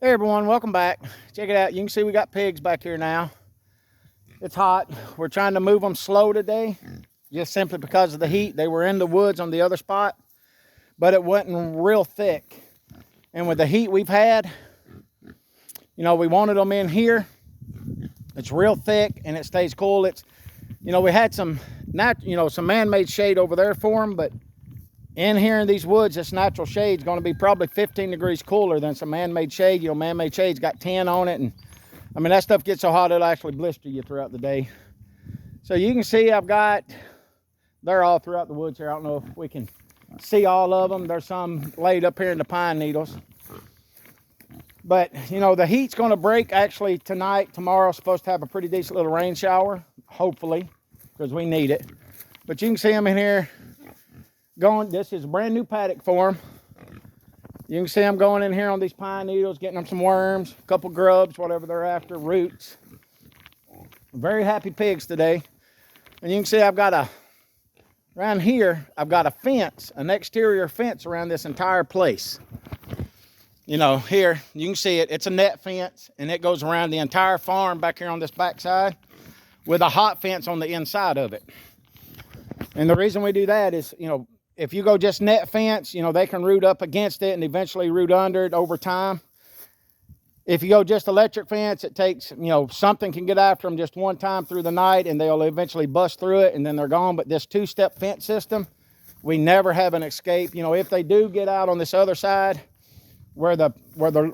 Hey everyone, welcome back. Check it out. You can see we got pigs back here now. It's hot. We're trying to move them slow today, just simply because of the heat. They were in the woods on the other spot, but it wasn't real thick. And with the heat we've had, you know, we wanted them in here. It's real thick and it stays cool. It's, you know, we had some man-made shade over there for them, but in here in these woods, this natural shade is going to be probably 15 degrees cooler than some man-made shade. You know, man-made shade's got 10 on it, and I mean that stuff gets so hot it'll actually blister you throughout the day. So you can see they're all throughout the woods here. I don't know if we can see all of them. There's some laid up here in the pine needles. But you know, the heat's going to break actually tonight. Tomorrow's supposed to have a pretty decent little rain shower, hopefully, because we need it. But you can see them in here going. This is a brand new paddock for them. You can see them going in here on these pine needles, getting them some worms, a couple grubs, whatever they're after, roots. Very happy pigs today. And you can see around here, I've got a fence, an exterior fence around this entire place. You know, here, you can see it. It's a net fence, and it goes around the entire farm back here on this backside with a hot fence on the inside of it. And the reason we do that is, you know, if you go just net fence, you know, they can root up against it and eventually root under it over time. If you go just electric fence, it takes, you know, something can get after them just one time through the night and they'll eventually bust through it and then they're gone. But this two-step fence system, we never have an escape. You know, if they do get out on this other side where the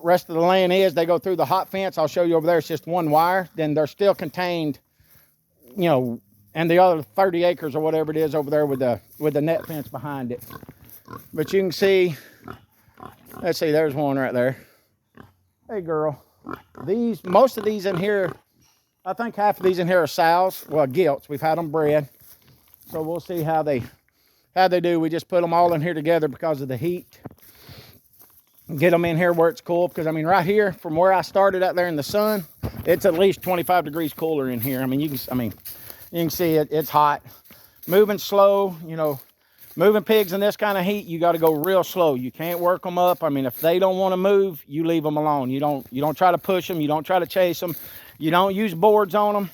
rest of the land is, they go through the hot fence. I'll show you over there. It's just one wire. Then they're still contained, you know, and the other 30 acres or whatever it is over there with the net fence behind it. But you can see, let's see, there's one right there. Hey girl, most of these in here, I think half of these in here are sows, well, gilts. We've had them bred, so we'll see how they do. We just put them all in here together because of the heat. Get them in here where it's cool, because I mean right here from where I started out there in the sun, it's at least 25 degrees cooler in here. I mean, you can see it's hot. Moving slow, you know, moving pigs in this kind of heat, you got to go real slow. You can't work them up. I mean, if they don't want to move, you leave them alone. You don't try to push them. You don't try to chase them. You don't use boards on them.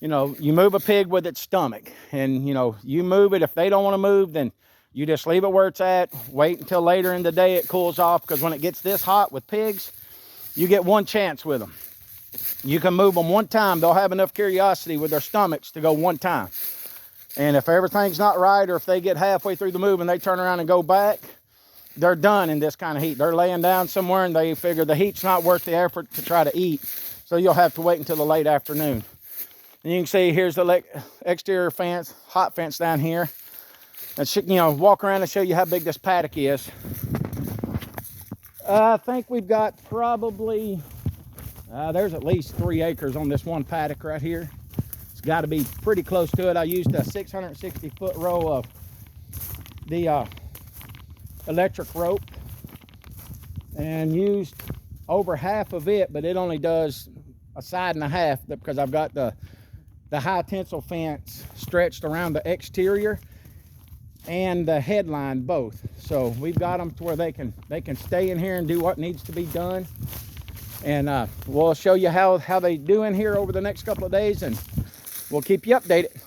You know, you move a pig with its stomach, and you know, you move it. If they don't want to move, then you just leave it where it's at. Wait until later in the day it cools off, because when it gets this hot with pigs, you get one chance with them. You can move them one time. They'll have enough curiosity with their stomachs to go one time. And if everything's not right, or if they get halfway through the move and they turn around and go back, they're done in this kind of heat. They're laying down somewhere and they figure the heat's not worth the effort to try to eat. So you'll have to wait until the late afternoon. And you can see here's the exterior fence, hot fence down here. And you know, walk around and show you how big this paddock is. I think we've got probably, there's at least 3 acres on this one paddock right here. It's got to be pretty close to it. I used a 660-foot row of the electric rope and used over half of it, but it only does a side and a half because I've got the high tensile fence stretched around the exterior and the headline both. So we've got them to where they can stay in here and do what needs to be done. And we'll show you how they do in here over the next couple of days, and we'll keep you updated.